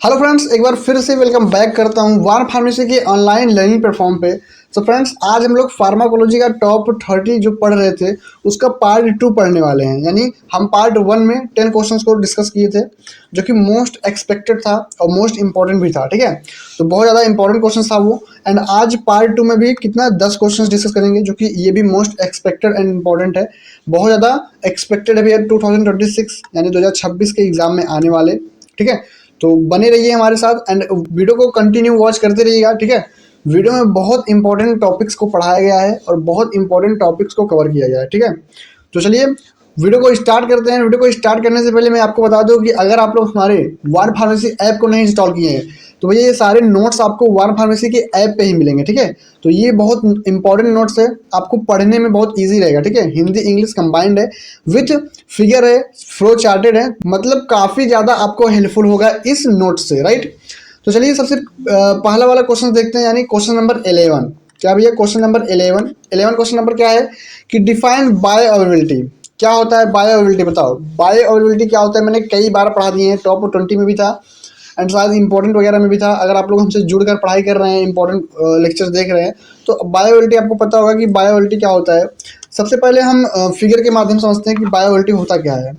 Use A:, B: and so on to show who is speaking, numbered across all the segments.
A: Hello friends, एक बार फिर से वेलकम बैक करता हूँ वार फार्मेसी के ऑनलाइन लर्निंग प्लेटफॉर्म पे। तो फ्रेंड्स, आज हम लोग फार्माकोलॉजी का टॉप 30 जो पढ़ रहे थे उसका पार्ट 2 पढ़ने वाले हैं। यानी हम पार्ट 1 में 10 क्वेश्चंस को डिस्कस किए थे जो कि मोस्ट एक्सपेक्टेड था और मोस्ट इंपॉर्टेंट भी था। ठीक है, तो बहुत ज़्यादा इंपॉर्टेंट क्वेश्चन था वो। एंड आज पार्ट 2 में भी कितना 10 क्वेश्चन डिस्कस करेंगे जो कि ये भी मोस्ट एक्सपेक्टेड एंड इंपॉर्टेंट है। बहुत ज़्यादा एक्सपेक्टेड है भैया 2026 यानी 2026 के एग्जाम में आने वाले। ठीक है, तो बने रहिए हमारे साथ एंड वीडियो को कंटिन्यू वॉच करते रहिएगा। ठीक है, वीडियो में बहुत इंपॉर्टेंट टॉपिक्स को पढ़ाया गया है और बहुत इंपॉर्टेंट टॉपिक्स को कवर किया गया है। ठीक है, तो चलिए वीडियो को स्टार्ट करते हैं। वीडियो को स्टार्ट करने से पहले मैं आपको बता दूं कि अगर आप लोग हमारे वार फार्मेसी ऐप को नहीं इंस्टॉल किए हैं तो भैया ये सारे नोट्स आपको वार फार्मेसी के ऐप पे ही मिलेंगे। ठीक है, तो ये बहुत इंपॉर्टेंट नोट्स है, आपको पढ़ने में बहुत इजी रहेगा। ठीक है, हिंदी इंग्लिश कंबाइंड है, विथ फिगर है, फ्लो चार्टेड है, मतलब काफ़ी ज़्यादा आपको हेल्पफुल होगा इस नोट से। राइट, तो चलिए सबसे पहला वाला क्वेश्चन देखते हैं, यानी क्वेश्चन नंबर 11। क्या भैया क्वेश्चन नंबर 11 क्वेश्चन नंबर क्या है कि डिफाइन बायोअवेलेबिलिटी। क्या होता है बायोअवेलेबिलिटी, बताओ बायोअवेलेबिलिटी क्या होता है। मैंने कई बार पढ़ा दिए हैं, टॉप 20 में भी था एंड शायद इंपॉर्टेंट वगैरह में भी था। अगर आप लोग हमसे जुड़कर पढ़ाई कर रहे हैं, इंपॉर्टेंट लेक्चर देख रहे हैं, तो बायोअवेलेबिलिटी आपको पता होगा कि बायोअवेलेबिलिटी क्या होता है। सबसे पहले हम फिगर के माध्यम से समझते हैं कि बायोअवेलेबिलिटी होता क्या है।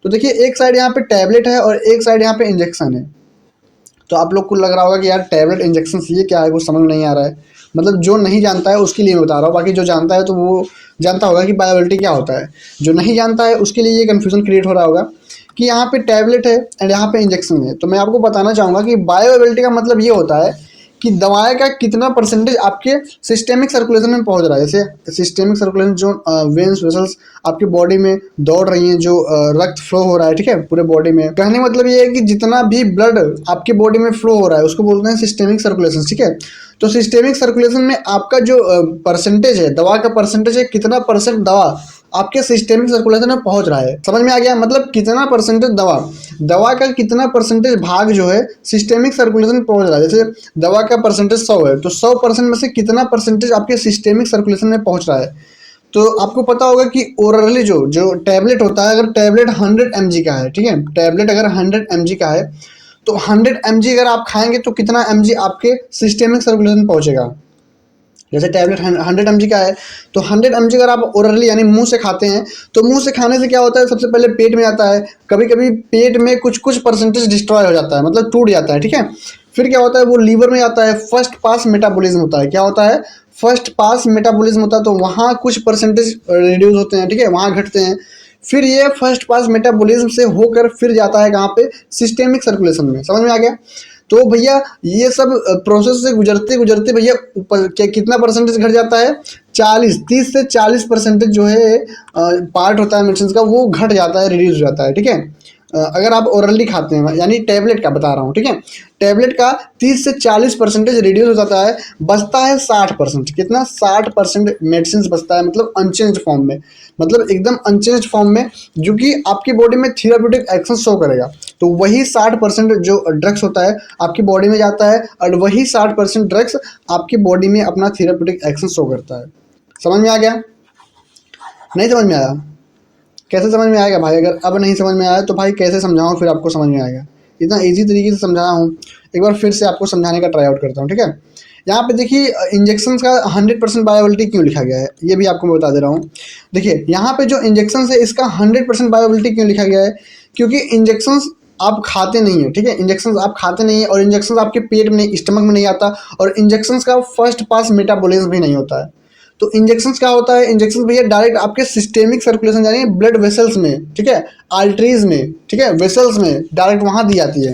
A: तो देखिए, एक साइड यहाँ पे टैबलेट है और एक साइड यहाँ पे इंजेक्शन है। तो आप लोग को लग रहा होगा कि यार टैबलेट इंजेक्शन ये क्या है, कुछ समझ नहीं आ रहा है। मतलब जो नहीं जानता है उसके लिए मैं बता रहा हूँ, बाकी जो जानता है तो वो जानता होगा कि बायोअवेलेबिलिटी क्या होता है। जो नहीं जानता है उसके लिए ये कन्फ्यूजन क्रिएट हो रहा होगा कि यहाँ पे टैबलेट है एंड यहाँ पे इंजेक्शन है। तो मैं आपको बताना चाहूँगा कि बायोअवेलेबिलिटी का मतलब ये होता है कि दवाई का कितना परसेंटेज आपके सिस्टेमिक सर्कुलेशन में पहुंच रहा है। जैसे सिस्टेमिक सर्कुलेशन जो वेन्स वेसल्स आपकी बॉडी में दौड़ रही हैं, जो रक्त फ्लो हो रहा है, ठीक है, पूरे बॉडी में। कहने का मतलब ये है कि जितना भी ब्लड आपकी बॉडी में फ्लो हो रहा है उसको बोलते हैं सिस्टेमिक सर्कुलेशन। ठीक है, तो सिस्टेमिक सर्कुलेशन में आपका जो परसेंटेज है, दवा का परसेंटेज है, कितना परसेंट दवा आपके सिस्टेमिक सर्कुलेशन में पहुंच रहा है। समझ में आ गया, मतलब कितना परसेंटेज दवा का कितना परसेंटेज भाग जो है सिस्टेमिक सर्कुलेशन में पहुंच रहा है। जैसे दवा का परसेंटेज 100 है तो 100% में से कितना परसेंटेज आपके सिस्टेमिक सर्कुलेशन में पहुंच रहा है। तो आपको पता होगा कि ओरली जो जो टैबलेट होता है, अगर टैबलेट 100 mg का है, ठीक है, टैबलेट अगर 100 mg का है तो 100 mg अगर आप खाएंगे तो कितना mg आपके सिस्टेमिक सर्कुलेशन में पहुंचेगा। जैसे टैबलेट 100 mg का है तो 100 mg अगर आप ओरली यानी मुंह से खाते हैं तो मुंह से खाने से क्या होता है, सबसे पहले पेट में आता है। कभी कभी पेट में कुछ कुछ परसेंटेज डिस्ट्रॉय हो जाता है, मतलब टूट जाता है। ठीक है, फिर क्या होता है, वो लीवर में आता है, फर्स्ट पास मेटाबॉलिज्म होता है। क्या होता है, फर्स्ट पास मेटाबॉलिज्म होता है, तो वहाँ कुछ परसेंटेज रिड्यूस होते हैं। ठीक है, वहाँ घटते हैं। फिर ये फर्स्ट पास मेटाबॉलिज्म से होकर फिर जाता है कहाँ पे, सिस्टेमिक सर्कुलेशन में। समझ में आ गया। तो भैया ये सब प्रोसेस से गुजरते गुजरते भैया ऊपर कितना परसेंटेज घट जाता है, 30 से 40% जो है पार्ट होता है मेडिसिन का वो घट जाता है, रिड्यूस हो जाता है। ठीक है, अगर आप ओरली खाते हैं, यानी टैबलेट का बता रहा हूँ। ठीक है, टैबलेट का 30 से 40% रिड्यूस हो जाता है, बचता है 60%। कितना, 60% मेडिसिन बचता है, मतलब अनचेंज फॉर्म में, मतलब एकदम अनचेंज फॉर्म में, जो कि आपकी बॉडी में थेराप्यूटिक एक्शन शो करेगा। तो वही 60% जो ड्रग्स होता है आपकी बॉडी में जाता है और वही 60% ड्रग्स आपकी बॉडी में अपना थेराप्यूटिक एक्शन शो करता है। समझ में आ गया, नहीं समझ में आया? कैसे समझ में आएगा भाई? अगर अब नहीं समझ में आया तो भाई कैसे समझाऊँ फिर आपको समझ में आएगा? इतना इजी तरीके से समझाया हूँ, एक बार फिर से आपको समझाने का ट्राई आउट करता हूँ। ठीक है, यहाँ पे देखिए इंजेक्शन का 100% बायोअवेलेबिलिटी क्यों लिखा गया है ये भी आपको मैं बता दे रहा हूँ। देखिए यहाँ पे जो इंजेक्शन है इसका 100% बायोअवेलेबिलिटी क्यों लिखा गया है, क्योंकि इंजेक्शन आप खाते नहीं है। ठीक है, इंजेक्शन आप खाते नहीं है और इंजेक्शन आपके पेट में नहीं, स्टमक में नहीं आता, और इंजेक्शन का फर्स्ट पास मेटाबॉलिज्म भी नहीं होता है। तो इंजेक्शन क्या होता है, इंजेक्शन भैया डायरेक्ट आपके सिस्टेमिक सर्कुलेशन यानी ब्लड वेसल्स में, ठीक है, आर्टरीज में, ठीक है, वेसल्स में डायरेक्ट वहाँ दी जाती है।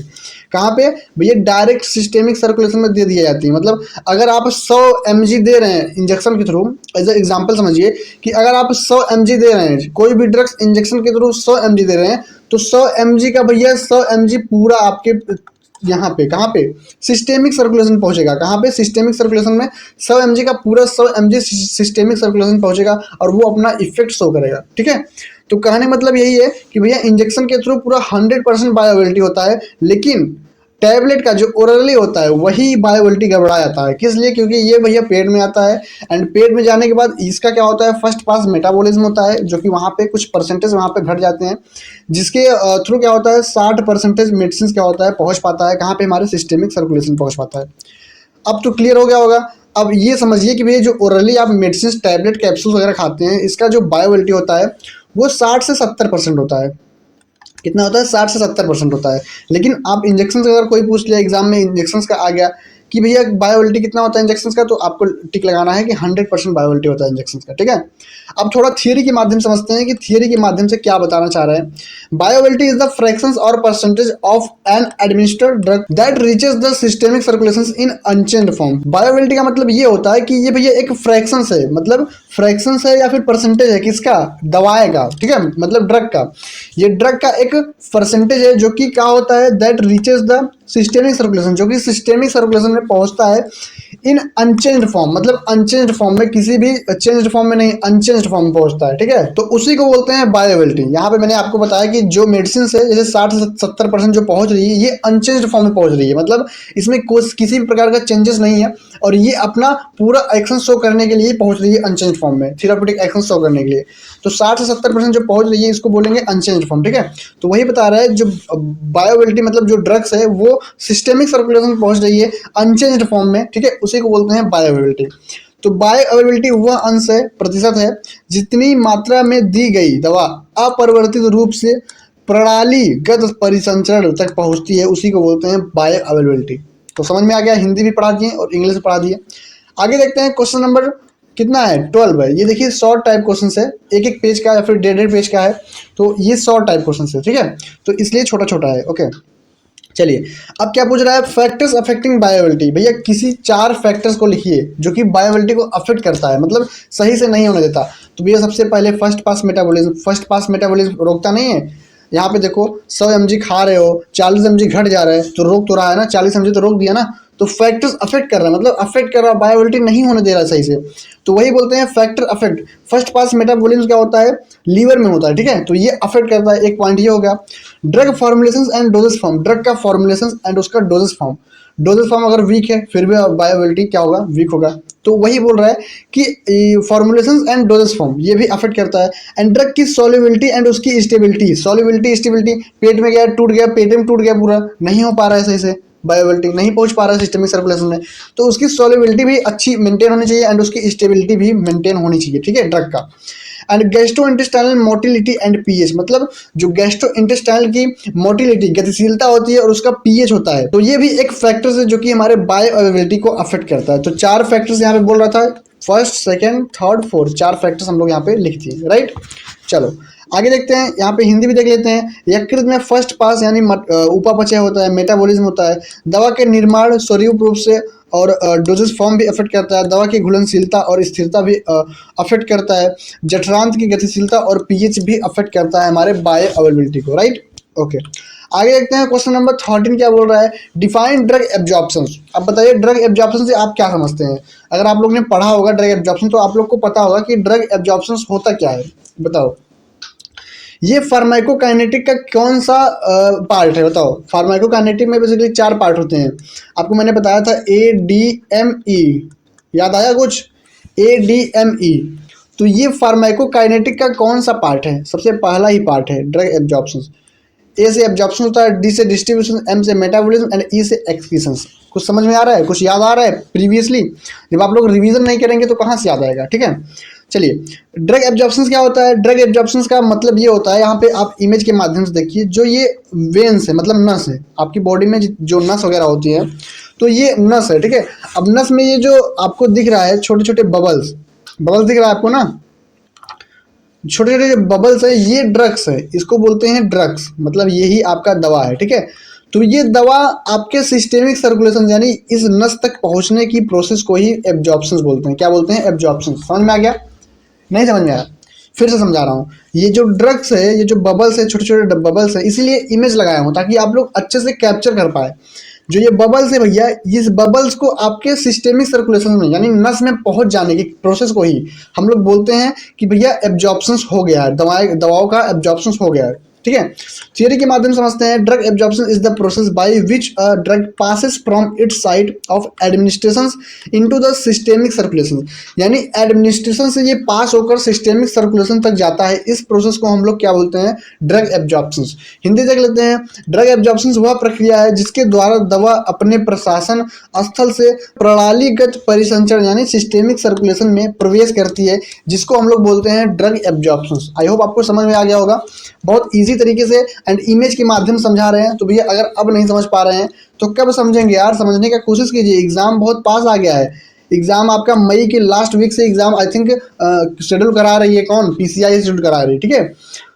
A: कहाँ पे भैया, डायरेक्ट सिस्टेमिक सर्कुलेशन में दे दी जाती है। मतलब अगर आप 100 mg दे रहे हैं इंजेक्शन के थ्रू, एज ए एग्जाम्पल समझिए कि अगर आप 100 mg दे रहे हैं, कोई भी ड्रग्स इंजेक्शन के थ्रू 100 mg दे रहे हैं, तो 100 mg का भैया 100 mg पूरा आपके यहाँ पे, कहाँ पे, सिस्टेमिक सर्कुलेशन पहुंचेगा। कहाँ पे, सिस्टेमिक सर्कुलेशन में 100 mg का पूरा 100 mg सिस्टेमिक सर्कुलेशन पहुंचेगा और वो अपना इफेक्ट शो करेगा। ठीक है, तो कहने मतलब यही है कि भैया इंजेक्शन के थ्रू पूरा 100% बायोअवेलेबिलिटी होता है, लेकिन टैबलेट का जो ओरली होता है वही बायोअवेलेबिलिटी गड़बड़ा जाता है। किस लिए? क्योंकि ये भैया पेट में आता है एंड पेट में जाने के बाद इसका क्या होता है, फर्स्ट पास मेटाबॉलिज्म होता है जो कि वहाँ पे कुछ परसेंटेज वहाँ पे घट जाते हैं, जिसके थ्रू क्या होता है 60% मेडिसिन क्या होता है पहुँच पाता है कहाँ पे, हमारे सिस्टेमिक सर्कुलेशन पहुँच पाता है। अब तो क्लियर हो गया होगा। अब ये समझिए कि भैया जो ओरली आप मेडिसिन टैबलेट कैप्सूल वगैरह खाते हैं इसका जो बायोअवेलेबिलिटी होता है वो 60 से 70% होता है। कितना होता है? 60 से 70% होता है। लेकिन आप इंजेक्शन अगर कोई पूछ लिया एग्जाम में, इंजेक्शन का आ गया कि भैया बायोअवेलेबिलिटी कितना होता है इंजेक्शन का, तो आपको टिक लगाना है कि 100% बायोअवेलेबिलिटी होता है इंजेक्शन का। ठीक है, अब थोड़ा थियरी के माध्यम से समझते हैं कि थियरी के माध्यम से क्या बताना चाह रहे हैं। बायोअवेलेबिलिटी इज द फ्रैक्शंस और percentage of an administered drug that reaches the systemic circulation in unchanged form. Bioavailability का मतलब ये होता है कि ये भैया एक फ्रैक्शन है, मतलब फ्रैक्शन है या फिर परसेंटेज है किसका? दवाए का। ठीक है, मतलब ड्रग का। ये ड्रग का एक परसेंटेज है जो कि क्या होता है, that reaches the systemic circulation, जो कि सिस्टेमिक सर्कुलेशन में पहुंचता है इन अनचेंज्ड फॉर्म, मतलब अनचेंज्ड फॉर्म में, किसी भी चेंज्ड फॉर्म में नहीं, अनचेंज्ड फॉर्म में पहुंचता है। ठीक है, तो उसी को बोलते हैं बायोअवेलेबिलिटी। यहाँ पे मैंने आपको बताया कि जो मेडिसिन है जैसे 60 से 70% जो पहुंच रही है ये अनचेंज्ड फॉर्म में पहुंच रही है, मतलब इसमें किसी भी प्रकार का चेंजेस नहीं है और ये अपना पूरा एक्शन शो करने के लिए पहुंच रही है अनचेंज्ड फॉर्म में, थेराप्यूटिक एक्शन शो करने के लिए। तो 60 से 70% जो पहुंच रही है इसको बोलेंगे अनचेंज्ड फॉर्म। ठीक है, तो वही बता रहा है जो बायोअवेलेबिलिटी मतलब जो ड्रग्स है वो सिस्टेमिक सर्कुलेशन में पहुंच रही है अनचेंज्ड फॉर्म में। ठीक है, उसी को बोलते हैं बायोअवेलेबिलिटी। तो बायोअवेलेबिलिटी वह अंश है, प्रतिशत है, जितनी मात्रा में दी गई दवा अपरिवर्तित रूप से प्रणालीगत परिसंचरण तक पहुंचती है, उसी को बोलते हैं बायोअवेलेबिलिटी। तो समझ में आ गया, हिंदी भी पढ़ा दिए और इंग्लिश भी पढ़ा दिए। आगे देखते हैं क्वेश्चन नंबर कितना है, 12 है। ये देखिए शॉर्ट टाइप क्वेश्चन है, एक एक पेज का या फिर 1.5 पेज का है, तो ये शॉर्ट टाइप क्वेश्चन है। ठीक है, तो इसलिए छोटा छोटा है। ओके, चलिए अब क्या पूछ रहा है, फैक्टर्स अफेक्टिंग बायोअवेलेबिलिटी। भैया किसी 4 फैक्टर्स को लिखिए जो कि बायोअवेलेबिलिटी को अफेक्ट करता है, मतलब सही से नहीं होने देता। तो भैया सबसे पहले first pass metabolism, first pass metabolism रोकता नहीं है। यहाँ पे देखो 100 mg खा रहे हो, 40 mg घट जा रहा है तो रोक तो रहा है ना, 40 mg तो रोक दिया ना। तो फैक्टर्स अफेक्ट कर रहा है, मतलब अफेक्ट कर रहा है, बायोअवेलेबिलिटी नहीं होने दे रहा है सही से, तो वही बोलते हैं factor affect. First pass metabolism क्या होता है, लीवर में होता है। ठीक है, तो ये अफेक्ट करता है, एक पॉइंट ये हो गया। Drug formulation and doses form, drug का फॉर्मुलेशन एंड उसका डोजेस फॉर्म, डोजेस फॉर्म अगर वीक है फिर भी बायोअवेलेबिलिटी क्या होगा, वीक होगा। तो वही बोल रहा है कि फॉर्मुलेशन एंड डोजेस फॉर्म ये भी अफेक्ट करता है। एंड ड्रग की सॉल्युबिलिटी एंड उसकी स्टेबिलिटी, सॉल्युबिलिटी स्टेबिलिटी, पेट में गया टूट गया, पेट में टूट गया पूरा, नहीं हो पा रहा है सही से, बायोअवेलेबिलिटी नहीं पहुंच पा रहा है सिस्टमिक सर्कुलेशन में, तो उसकी सॉल्युबिलिटी भी अच्छी मेंटेन होनी चाहिए एंड उसकी स्टेबिलिटी भी मेंटेन होनी चाहिए। ठीक है, ड्रग का। And gastro intestinal motility and pH, मतलब जो गैस्ट्रो इंटेस्टाइनल की मोटिलिटी गतिशीलता होती है और उसका पीएच होता है, तो ये भी एक फैक्टर है जो कि हमारे बायोअवेलेबिलिटी को अफेक्ट करता है। तो 4 फैक्टर्स यहाँ पे बोल रहा था, first second third fourth, 4 factors हम लोग यहाँ पे लिख दिए। राइट, चलो आगे देखते हैं, यहाँ पे हिंदी भी देख लेते हैं। यकृत में फर्स्ट पास यानी उपापचय होता है, मेटाबॉलिज्म होता है, दवा के निर्माण स्वरूप रूप से और डोजेस फॉर्म भी अफेक्ट करता है, दवा की घुलनशीलता और स्थिरता भी अफेक्ट करता है, जठरांत की गतिशीलता और पीएच भी अफेक्ट करता है हमारे बायोअवेलेबिलिटी को। राइट, ओके, आगे देखते हैं क्वेश्चन नंबर 13 क्या बोल रहा है, डिफाइन ड्रग एब्जॉर्प्शन। अब बताइए ड्रग एब्जॉर्प्शन से आप क्या समझते हैं। अगर आप लोग ने पढ़ा होगा ड्रग एब्जॉर्प्शन तो आप लोग को पता होगा कि ड्रग एब्जॉर्प्शन होता क्या है, बताओ। ये फार्माकोकाइनेटिक का कौन सा पार्ट है, बताओ। फार्माकोकाइनेटिक में बेसिकली 4 पार्ट होते हैं, आपको मैंने बताया था ADME, याद आया कुछ, ADME। तो ये फार्माकोकाइनेटिक का कौन सा पार्ट है, सबसे पहला ही पार्ट है ड्रग एब्जॉर्प्शन। ए से एब्जॉर्प्शन होता है, डी से डिस्ट्रीब्यूशन, एम से मेटाबॉलिज्म एंड ई से एक्सक्रीशन। कुछ समझ में आ रहा है, कुछ याद आ रहा है प्रीवियसली, जब आप लोग रिवीजन नहीं करेंगे तो कहाँ से याद आएगा। ठीक है, चलिए ड्रग एब्जॉर्प्शन क्या होता है। ड्रग एब्जॉर्प्शन का मतलब ये होता है, यहाँ पे आप इमेज के माध्यम से देखिए, जो ये वेन्स है मतलब नस है, आपकी बॉडी में जो नस वगैरह होती है तो ये नस है। ठीक है, अब नस में ये जो आपको दिख रहा है छोटे छोटे बबल्स, बबल्स दिख रहा है आपको ना, छोटे छोटे जो बबल्स है ये ड्रग्स है, इसको बोलते हैं ड्रग्स, मतलब यही आपका दवा है। ठीक है, तो ये दवा आपके सिस्टेमिक सर्कुलेशन यानी इस नस तक पहुंचने की प्रोसेस को ही एब्जॉर्प्शन बोलते हैं। क्या बोलते हैं, एब्जॉर्प्शन। समझ में आ गया, नहीं समझ में आया, फिर से समझा रहा हूँ। ये जो ड्रग्स है, ये जो बबल्स है, छोटे छोटे बबल्स है, इसीलिए इमेज लगाया हूँ ताकि आप लोग अच्छे से कैप्चर कर पाए। जो ये बबल्स है भैया, इस बबल्स को आपके सिस्टेमिक सर्कुलेशन में यानी नस में पहुंच जाने की प्रोसेस को ही हम लोग बोलते हैं कि भैया एब्जॉर्प्शन हो गया है, दवाओं का एब्जॉर्प्शन हो गया है। ठीक है। थियरी के माध्यम से समझते हैं, drug absorption is the process by which a drug passes from its site of administration into the systemic circulation, यानी एडमिनिस्ट्रेशन से ये पास होकर सिस्टेमिक सर्कुलेशन तक जाता है। इस प्रोसेस को हम लोग क्या बोलते हैं, ड्रग एब्जॉर्प्शन। हिंदी देख लेते हैं, ड्रग एब्जॉर्प्शन वह प्रक्रिया है जिसके द्वारा दवा अपने प्रशासन स्थल से प्रणालीगत परिसंचरण यानी सिस्टेमिक सर्कुलेशन में प्रवेश करती है, जिसको हम लोग बोलते हैं ड्रग एब्जॉर्प्शन। आई होप आपको समझ में आ गया होगा, बहुत इजी तरीके से एंड इमेज के माध्यम से समझा रहे हैं। तो भैया अगर अब नहीं समझ पा रहे हैं तो कब समझेंगे यार, समझने का कोशिश कीजिए। एग्जाम बहुत पास आ गया है, एग्जाम आपका मई के लास्ट वीक से एग्जाम आई थिंक शेड्यूल करा रही है, कौन, पीसीआई शेड्यूल करा रही है, ठीक है।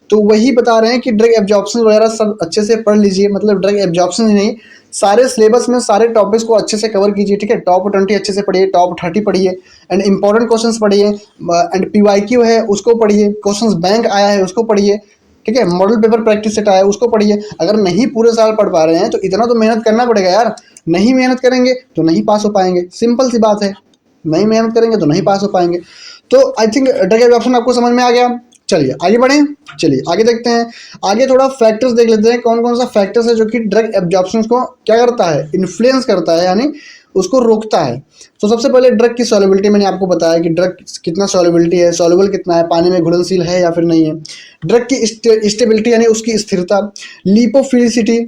A: तो वही बता रहे हैं कि ड्रग एब्जॉर्प्शन वगैरह सब अच्छे से पढ़ लीजिए, मतलब ड्रग एब्जॉर्प्शन ही नहीं, सारे सिलेबस में सारे टॉपिक्स को अच्छे से कवर कीजिए, ठीक है। टॉप 20 अच्छे से पढ़िए, टॉप 30 पढ़िए एंड इंपॉर्टेंट क्वेश्चंस पढ़िए एंड पीवाईक्यू है उसको पढ़िए, क्वेश्चंस बैंक आया है उसको पढ़िए, ठीक है। मॉडल पेपर प्रैक्टिस सेट आया है उसको पढ़िए। अगर नहीं पूरे साल पढ़ पा रहे हैं तो इतना तो मेहनत करना पड़ेगा यार, नहीं मेहनत करेंगे तो नहीं पास हो पाएंगे, सिंपल सी बात है, नहीं मेहनत करेंगे तो नहीं पास हो पाएंगे। तो आई थिंक ड्रग एब्जॉर्प्शन आपको समझ में आ गया। चलिए आगे बढ़ें, चलिए आगे देखते हैं। आगे थोड़ा फैक्टर्स देख लेते हैं, कौन कौन सा फैक्टर्स है जो कि ड्रग एब्जॉर्प्शन को क्या करता है, इन्फ्लुएंस करता है, यानी उसको रोकता है। तो सबसे पहले ड्रग की सॉल्युबिलिटी, मैंने आपको बताया कि ड्रग कितना सॉल्युबिलिटी है, सॉल्युबल कितना है, पानी में घुलनशील है या फिर नहीं है। ड्रग की स्टेबिलिटी यानी उसकी स्थिरता, लिपोफिलिसिटी,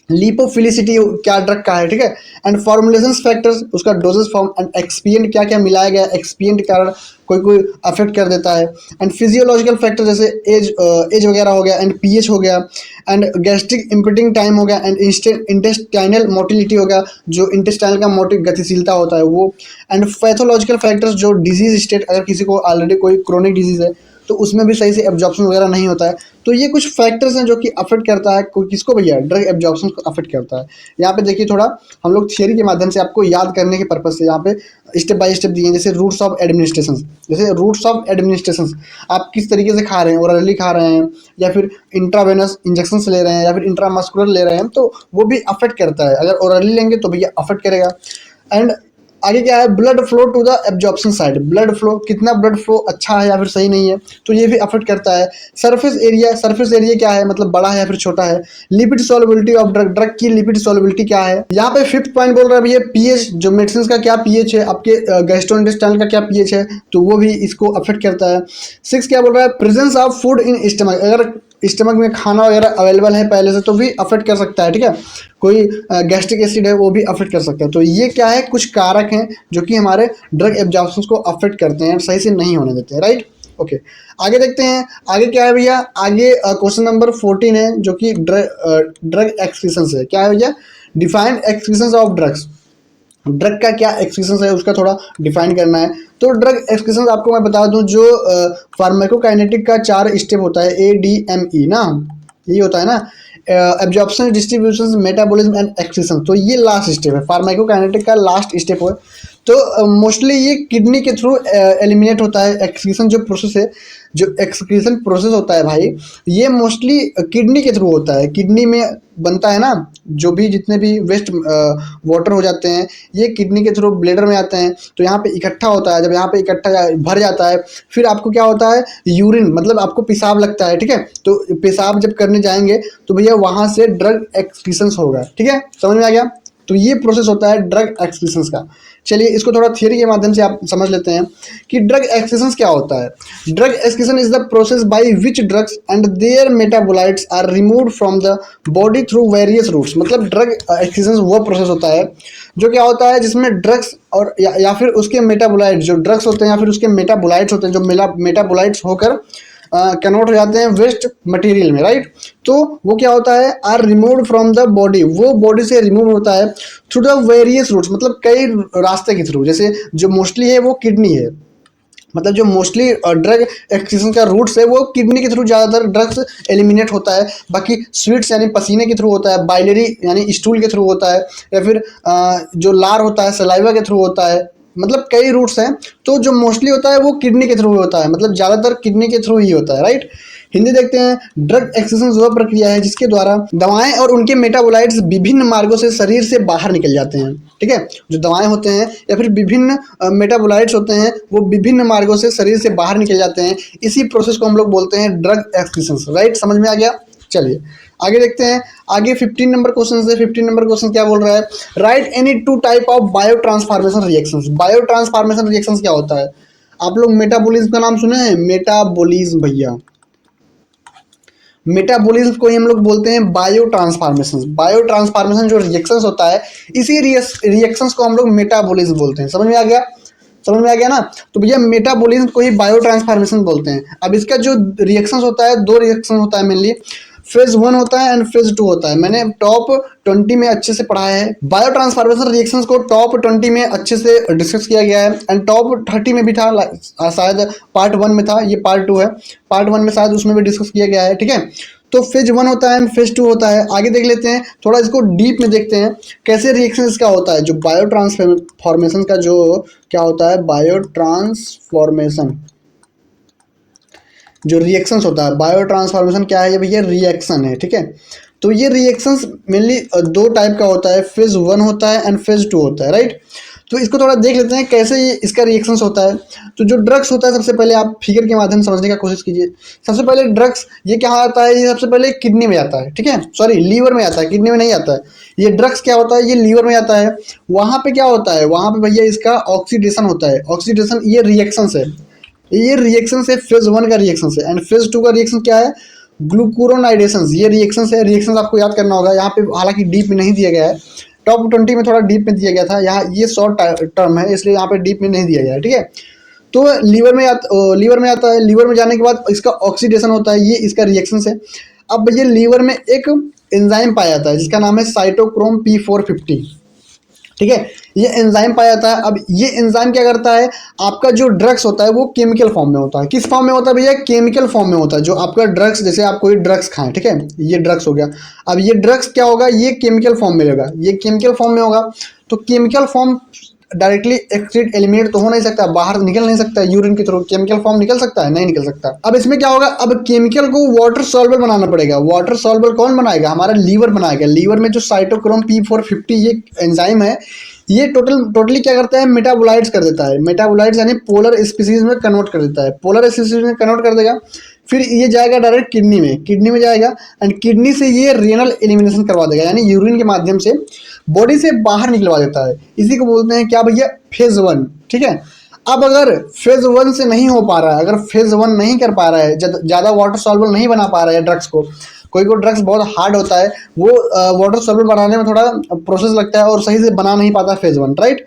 A: लिपोफिलिसिटी क्या ड्रग का है, ठीक है। एंड फॉर्मुलेशन फैक्टर्स, उसका डोजेस फॉर्म एंड एक्सपिएंट क्या क्या मिलाया गया, एक्सपिएंट के कारण कोई कोई अफेक्ट कर देता है। एंड फिजियोलॉजिकल फैक्टर जैसे एज वगैरह हो गया, एंड पीएच हो गया, एंड गैस्ट्रिक इम्पिटिंग टाइम हो गया, एंड इंटेस्टाइनल मोटिलिटी हो गया, जो इंटेस्टाइनल का मोटिव गतिशीलता होता है वो। एंड पैथोलॉजिकल फैक्टर्स जो डिजीज स्टेट, अगर किसी को ऑलरेडी कोई क्रोनिक डिजीज है तो उसमें भी सही से एब्जॉर्प्शन वगैरह नहीं होता है। तो ये कुछ फैक्टर्स हैं जो कि अफेक्ट करता है किसको भैया, ड्रग एब्जॉर्प्शन को अफेक्ट करता है। यहाँ पे देखिए थोड़ा हम लोग थियरी के माध्यम से आपको याद करने के पर्पज से यहाँ पे स्टेप बाय स्टेप दिए हैं। जैसे रूट्स ऑफ एडमिनिस्ट्रेशन, जैसे रूट्स ऑफ एडमिनिस्ट्रेशन आप किस तरीके से खा रहे हैं, ओरली खा रहे हैं या फिर इंट्रावेनस इंजेक्शन ले रहे हैं या फिर इंट्रामस्कुलर ले रहे हैं, तो वो भी अफेक्ट करता है। अगर ओरली लेंगे तो भैया अफेक्ट करेगा। एंड आगे क्या है, blood flow to the absorption side, blood flow, कितना ब्लड फ्लो अच्छा है या फिर सही नहीं है, तो ये भी अफेक्ट करता है। सरफेस एरिया, सरफेस एरिया क्या है, मतलब बड़ा है या फिर छोटा है। Lipid solubility of drug, drug की लिपिड सॉल्युबिलिटी क्या है। यहाँ पे 5th पॉइंट बोल रहा है भैया पीएच, जो मेडिसिन का क्या पीएच है, आपके गैस्ट्रोइंटेस्टाइनल का क्या पीएच है, तो वो भी इसको अफेक्ट करता है। 6 क्या बोल रहा है, presence of food in stomach, अगर स्टमक में खाना वगैरह अवेलेबल है पहले से तो भी अफेक्ट कर सकता है, ठीक है। कोई गैस्ट्रिक एसिड है वो भी अफेक्ट कर सकता है। तो ये क्या है, कुछ कारक हैं जो कि हमारे ड्रग एब्जॉर्प्शन को अफेक्ट करते हैं, सही से नहीं होने देते हैं, राइट। ओके आगे देखते हैं, आगे क्या है भैया, आगे क्वेश्चन नंबर 14 है जो कि ड्रग एक्सक्रीशन है। क्या है भैया, define excretion of drugs, drug का क्या एक्सक्रीशन है उसका थोड़ा डिफाइन करना है। तो ड्रग एक्सक्रीशन आपको मैं बता दूं, जो फार्माकोकाइनेटिक का 4 स्टेप होता है, ADME ना, यही होता है ना, absorption, distribution, metabolism and excretion. तो ये लास्ट स्टेप है, फार्माकोकाइनेटिक का लास्ट स्टेप है। तो मोस्टली ये किडनी के थ्रू एलिमिनेट होता है। एक्सक्रीशन जो प्रोसेस है, जो एक्सक्रीशन प्रोसेस होता है भाई, ये मोस्टली किडनी के थ्रू होता है। किडनी में बनता है ना, जो भी जितने भी वेस्ट वाटर हो जाते हैं ये किडनी के थ्रू ब्लेडर में आते हैं, तो यहाँ पे इकट्ठा होता है। जब यहाँ पे इकट्ठा भर जाता है फिर आपको क्या होता है, यूरिन, मतलब आपको पेशाब लगता है, ठीक है। तो पेशाब जब करने जाएंगे तो भैया वहाँ से ड्रग एक्सक्रीशन होगा, ठीक है, समझ में आ गया। तो ये प्रोसेस होता है ड्रग एक्सक्रीशन का। चलिए इसको थोड़ा थियरी के माध्यम से आप समझ लेते हैं कि ड्रग एक्सक्रीशन क्या होता है। Drug excretion is the process by which drugs and their metabolites are removed from the body through various routes. मतलब ड्रग एक्सक्रीशन वो प्रोसेस होता है जो क्या होता है, जिसमें ड्रग्स और या फिर उसके मेटाबोलाइट्स, जो ड्रग्स होते हैं या फिर उसके मेटाबोलाइट्स होते हैं, जो मेटाबोलाइट्स होकर कन्वर्ट हो जाते हैं वेस्ट मटेरियल में, राइट। तो वो क्या होता है, are removed from the body, वो बॉडी से रिमूव होता है थ्रू द वेरियस रूट्स, मतलब कई रास्ते के थ्रू। जैसे जो मोस्टली है वो किडनी है, मतलब जो मोस्टली ड्रग एक्सक्रीशन का रूट्स है वो किडनी के थ्रू ज़्यादातर ड्रग्स एलिमिनेट होता है। बाकी स्वीट्स यानी पसीने के थ्रू होता है, बाइलरी यानी स्टूल के थ्रू होता है, या फिर जो लार होता है सलाइवा के थ्रू होता है, मतलब कई रूट्स हैं। तो जो मोस्टली होता है वो किडनी के थ्रू होता है, मतलब ज़्यादातर किडनी के थ्रू ही होता है, राइट। हिंदी देखते हैं, ड्रग एक्सक्रीशन वह प्रक्रिया है जिसके द्वारा दवाएं और उनके मेटाबोलाइट्स विभिन्न मार्गों से शरीर से बाहर निकल जाते हैं, ठीक है। जो दवाएं होते हैं या फिर विभिन्न मेटाबोलाइट्स होते हैं वो विभिन्न मार्गों से शरीर से बाहर निकल जाते हैं। इसी प्रोसेस को हम लोग बोलते हैं ड्रग एक्सक्रीशन, राइट, समझ में आ गया। चलिए आगे देखते हैं। आगे 15 नंबर क्वेश्चन है। 15 नंबर क्वेश्चन क्या बोल रहा है, right any two type of bio transformation reactions. Bio transformation reactions क्या होता है, आप लोग मेटाबॉलिज्म का नाम सुने हैं, मेटाबॉलिज्म भैया, मेटाबॉलिज्म को ही हम लोग बोलते हैं बायो ट्रांसफॉर्मेशन। बायो ट्रांसफॉर्मेशन जो रिएक्शंस होता है, इसी रिएक्शंस को हम लोग मेटाबॉलिज्म बोलते हैं। समझ में आ गया, समझ में आ गया ना। तो भैया मेटाबॉलिज्म को ही बायो ट्रांसफॉर्मेशन बोलते हैं। अब इसका जो रिएक्शंस होता है, दो रिएक्शन होता है मेनली, फेज 1 होता है एंड फेज 2 होता है। मैंने टॉप 20 में अच्छे से पढ़ाया है। बायो ट्रांसफॉर्मेशन रिएक्शंस को टॉप 20 में अच्छे से डिस्कस किया गया है एंड टॉप 30 में भी था, शायद पार्ट 1 में था, ये पार्ट 2 है। पार्ट 1 में शायद उसमें भी डिस्कस किया गया है, ठीक है। तो फेज 1 होता है एंड फेज 2 होता है। आगे देख लेते हैं, थोड़ा इसको डीप में देखते हैं कैसे रिएक्शन इसका होता है। जो बायो ट्रांसफॉर्मेशन का जो क्या होता है, बायो ट्रांसफॉर्मेशन जो रिएक्शंस होता है, बायो ट्रांसफॉर्मेशन क्या है, ये भैया रिएक्शन है, ठीक है। तो ये रिएक्शंस मेनली दो टाइप का होता है, फेज 1 होता है एंड फेज 2 होता है, राइट। तो इसको थोड़ा देख लेते हैं कैसे ये इसका रिएक्शंस होता है। तो जो ड्रग्स होता है, सबसे पहले आप फिगर के माध्यम से समझने का कोशिश कीजिए। सबसे पहले ड्रग्स ये क्या आता है, ये सबसे पहले किडनी में आता है, ठीक है, सॉरी लीवर में आता है, किडनी में नहीं आता है। ये ड्रग्स क्या होता है, ये लीवर में आता है। वहाँ पे क्या होता है, वहाँ पे भैया इसका ऑक्सीडेशन होता है। ऑक्सीडेशन ये रिएक्शंस है, ये रिएक्शन है फेज 1 का रिएक्शन है एंड फेज 2 का रिएक्शन क्या है, ग्लूकुरोनाइडेशन। ये रिएक्शन है, रिएक्शन आपको याद करना होगा। यहाँ पे हालांकि डीप में नहीं दिया गया है, टॉप 20 में थोड़ा डीप में दिया गया था, यहाँ ये शॉर्ट टर्म है इसलिए यहाँ पे डीप में नहीं दिया गया है, ठीक है। तो लीवर में आता है। लीवर में जाने के बाद इसका ऑक्सीडेशन होता है, ये इसका रिएक्शन है। अब ये लीवर में एक एंजाइम पाया जाता है जिसका नाम है साइटोक्रोम P450, ठीक है। ये एंजाइम पाया जाता है। अब ये एंजाइम क्या करता है, आपका जो ड्रग्स होता है वो केमिकल फॉर्म में होता है। किस फॉर्म में होता है भैया, केमिकल फॉर्म में होता है। जो आपका ड्रग्स, जैसे आप कोई ड्रग्स खाएं, ठीक है, ये ड्रग्स हो गया। अब ये ड्रग्स क्या होगा, ये केमिकल फॉर्म में होगा, ये केमिकल फॉर्म में होगा। तो chemical form directly excrete eliminate तो हो नहीं सकता, बाहर निकल नहीं सकता, यूरिन के थ्रू केमिकल फॉर्म निकल सकता है, नहीं निकल सकता। अब इसमें क्या होगा, अब केमिकल को वाटर सॉल्युबल बनाना पड़ेगा। वाटर सॉल्युबल कौन बनाएगा, हमारा लीवर बनाएगा। लीवर में जो साइटोक्रोम P450 ये एंजाइम है, ये टोटली क्या करता है, मेटाबोलाइट्स कर देता है। मेटाबोलाइट्स यानी पोलर स्पीसीज में कन्वर्ट कर देता है। पोलर स्पीसीज में कन्वर्ट कर देगा, फिर ये जाएगा डायरेक्ट किडनी में जाएगा एंड किडनी से ये रेनल एलिमिनेशन करवा देगा, यानी यूरिन के माध्यम से बॉडी से बाहर निकलवा देता है। इसी को बोलते हैं क्या भैया, फेज 1, ठीक है। अब अगर फेज 1 से नहीं हो पा रहा है, अगर फेज 1 नहीं कर पा रहा है, ज़्यादा वाटर सॉल्युबल नहीं बना पा रहा है ड्रग्स को, कोई ड्रग्स बहुत हार्ड होता है, वो वाटर सॉल्युबल बनाने में थोड़ा प्रोसेस लगता है और सही से बना नहीं पाता फेज 1, राइट।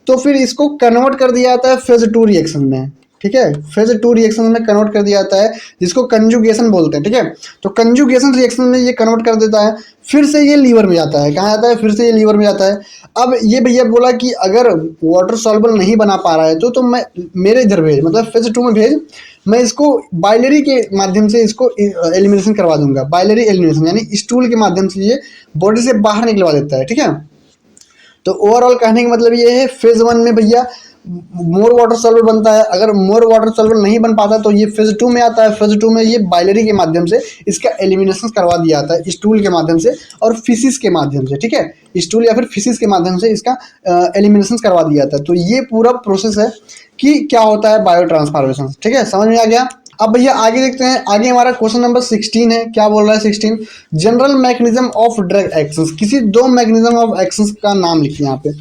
A: तो फिर इसको कन्वर्ट कर दिया जाता है फेज 2 रिएक्शन में, ठीक है। फेज 2 रिएक्शन में कन्वर्ट कर दिया जाता है, जिसको कंजुगेशन बोलते हैं, ठीक है। तो कंजुगेशन रिएक्शन में ये कन्वर्ट कर देता है, फिर से ये लीवर में जाता है। कहाँ जाता है, फिर से ये लीवर में जाता है। अब ये भैया बोला कि अगर वाटर सॉल्युबल नहीं बना पा रहा है तो मैं मेरे इधर भेज, मतलब फेज 2 में भेज, मैं इसको बाइलरी के माध्यम से इसको एलिमिनेशन करवा दूंगा। बाइलरी एलिमिनेशन यानी स्टूल के माध्यम से ये बॉडी से बाहर निकलवा देता है, ठीक है। तो ओवरऑल कहने का मतलब ये है, फेज 1 में भैया मोर वाटर सॉल्युबल बनता है। अगर मोर वाटर सॉल्युबल नहीं बन पाता तो ये फेज 2 में आता है। फेज 2 में ये बाइलरी के माध्यम से इसका एलिमिनेशन करवा दिया जाता है, स्टूल के माध्यम से और फिसिस के माध्यम से, ठीक है। स्टूल या फिर फिसिस के माध्यम से इसका एलिमिनेशन करवा दिया जाता है। तो ये पूरा प्रोसेस है कि क्या होता है बायो ट्रांसफॉर्मेशन, ठीक है, समझ में आ गया। अब भैया आगे देखते हैं। आगे हमारा क्वेश्चन नंबर 16 है। क्या बोल रहा है 16, general mechanism of drug actions. किसी दो मैकेनिज्म ऑफ एक्शंस का नाम लिखिए यहाँ पे।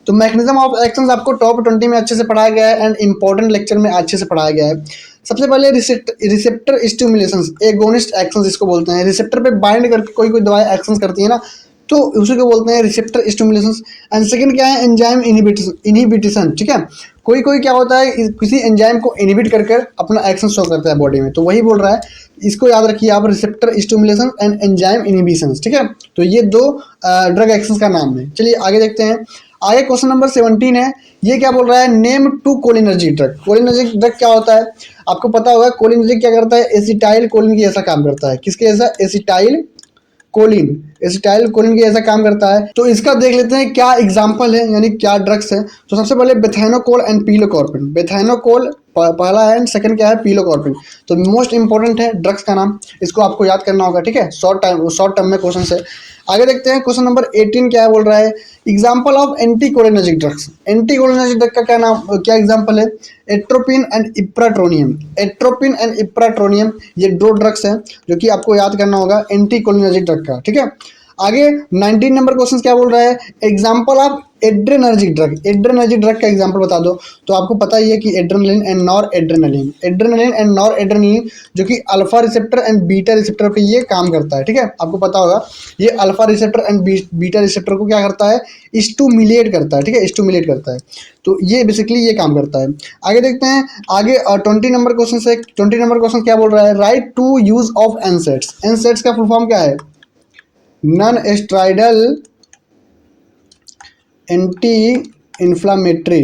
A: तो मैकेनिज्म ऑफ एक्शंस आपको टॉप 20 में अच्छे से पढ़ाया गया है एंड इंपॉर्टेंट लेक्चर में अच्छे से पढ़ाया गया है। सबसे पहले रिसेप्टर स्टिमुलेशंस, एगोनिस्ट एक्शंस इसको बोलते हैं। रिसेप्टर पे बाइंड करके कोई दवाई एक्शंस करती है ना, तो उसी को बोलते हैं रिसेप्टर स्टिमुलेशंस। एंड सेकंड क्या है, एंजाइम इनहिबिशन, ठीक है। कोई क्या होता है, किसी एंजाइम को इनहिबिट करके अपना एक्शन शो करता है बॉडी में, तो वही बोल रहा है। इसको याद रखिए आप, receptor stimulation and enzyme inhibition, ठीक है। तो ये दो ड्रग एक्शंस का नाम है। चलिए आगे देखते हैं। आगे क्वेश्चन नंबर 17 है। ये क्या बोल रहा है, name 2 cholinergic drug. Cholinergic drug क्या होता है, आपको पता होगा। कोलिनर्जिक क्या करता है, एसिटाइल कोलिन की जैसा काम करता है। किसके जैसा, एसिटाइल कोलिन के ऐसा काम करता है। तो इसका देख लेते हैं क्या एग्जांपल है, यानी क्या ड्रग्स है। तो सबसे पहले बेथैनोकोल एंड पीलोकॉर्पिन। बेथैनोकोल पहला है एंड सेकंड क्या है, पीलोकॉर्पिन। तो मोस्ट इंपॉर्टेंट है ड्रग्स का नाम, इसको आपको याद करना होगा, ठीक है। शॉर्ट टर्म में क्वेश्चन है। आगे देखते हैं क्वेश्चन नंबर 18 क्या बोल रहा है, example of anticholinergic drugs. Anticholinergic drug का क्या एग्जाम्पल है, एट्रोपिन एंड इप्राट्रोनियम। एट्रोपिन एंड इप्राट्रोनियम ये दो ड्रग्स हैं जो कि आपको याद करना होगा एंटीकोलिनर्जिक ड्रग का, ठीक है। आगे 19 नंबर क्वेश्चन क्या बोल रहा है, example of adrenergic drug. Adrenergic drug का एग्जाम्पल बता दो। तो आपको पता ही है कि adrenaline and nor adrenaline, adrenaline and nor adrenaline जो कि alpha receptor and beta receptor पे ये काम करता है, ठीक है। आपको पता होगा ये alpha receptor and beta receptor को क्या करता है, स्टिमुलेट करता है, ठीक है, स्टिमुलेट करता है। तो ये बेसिकली ये काम करता है। आगे देखते हैं, आगे 20 नंबर क्वेश्चन से 20 नंबर क्वेश्चन क्या बोल रहा है, right to use of NSAIDs. NSAIDs का फुल फॉर्म क्या है, non steroidal anti inflammatory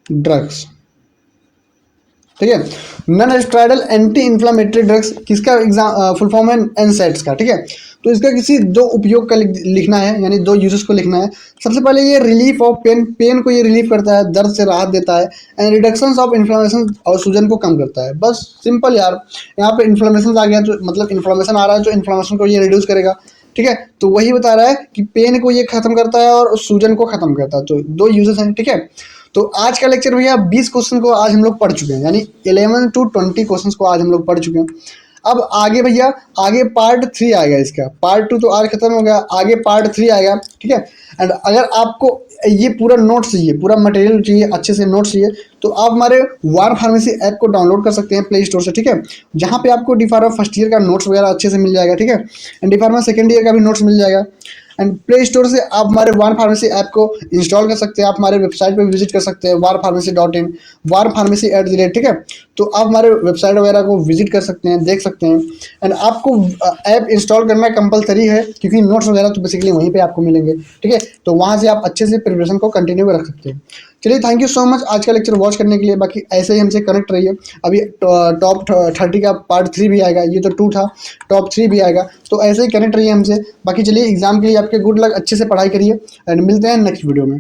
A: drugs, ठीक है। Non steroidal anti inflammatory drugs किसका फुल फॉर्म है, एनसेट्स का, ठीक है। तो इसका किसी दो उपयोग का लिखना है, यानी दो यूजेस को लिखना है। सबसे पहले ये रिलीफ ऑफ पेन, पेन को ये रिलीफ करता है, दर्द से राहत देता है। एंड रिडक्शन ऑफ इन्फ्लामेशन, और सूजन को कम करता है। बस सिंपल यार, यहाँ पे इन्फ्लामेशन आ गया तो मतलब इन्फ्लामेशन आ रहा है तो इन्फ्लामेशन को ये रिड्यूस करेगा, ठीक है। तो वही बता रहा है कि पेन को ये खत्म करता है और सूजन को खत्म करता है। तो दो यूजेस हैं, ठीक है। तो आज का लेक्चर भैया 20 क्वेश्चन को आज हम लोग पढ़ चुके हैं, यानी 11 to 20 क्वेश्चन को आज हम लोग पढ़ चुके हैं। अब आगे भैया, आगे पार्ट 3 आएगा इसका। पार्ट 2 तो आज खत्म हो गया, आगे पार्ट 3 आएगा, ठीक है। एंड अगर आपको ये पूरा नोट्स चाहिए, पूरा मटेरियल चाहिए, अच्छे से नोट्स चाहिए, तो आप हमारे वार फार्मेसी ऐप को डाउनलोड कर सकते हैं प्ले स्टोर से, ठीक है। जहाँ पे आपको डी फार्मा फर्स्ट ईयर का नोट्स वगैरह अच्छे से मिल जाएगा, ठीक है। And D pharma second year का भी नोट्स मिल जाएगा। एंड प्ले स्टोर से आप हमारे वार फार्मेसी ऐप को इंस्टॉल कर सकते हैं। आप हमारे वेबसाइट पे विजिट कर सकते हैं warpharmacy.in, warpharmacy@, ठीक है। तो आप हमारे वेबसाइट वगैरह को विजिट कर सकते हैं, देख सकते हैं। एंड आपको ऐप इंस्टॉल करना कंपलसरी है, क्योंकि नोट्स वगैरह तो बेसिकली वहीं पे आपको मिलेंगे, ठीक है। तो वहाँ से आप अच्छे से प्रिपरेशन को कंटिन्यू रख सकते हैं। चलिए, थैंक यू सो मच आज का लेक्चर वॉच करने के लिए। बाकी ऐसे ही हमसे कनेक्ट रहिए। अभी टॉप 30 का पार्ट 3 भी आएगा, ये तो 2 था, टॉप 3 भी आएगा। तो ऐसे ही कनेक्ट रहिए हमसे। बाकी चलिए, एग्जाम के लिए आपके गुड लक, अच्छे से पढ़ाई करिए एंड मिलते हैं नेक्स्ट वीडियो में।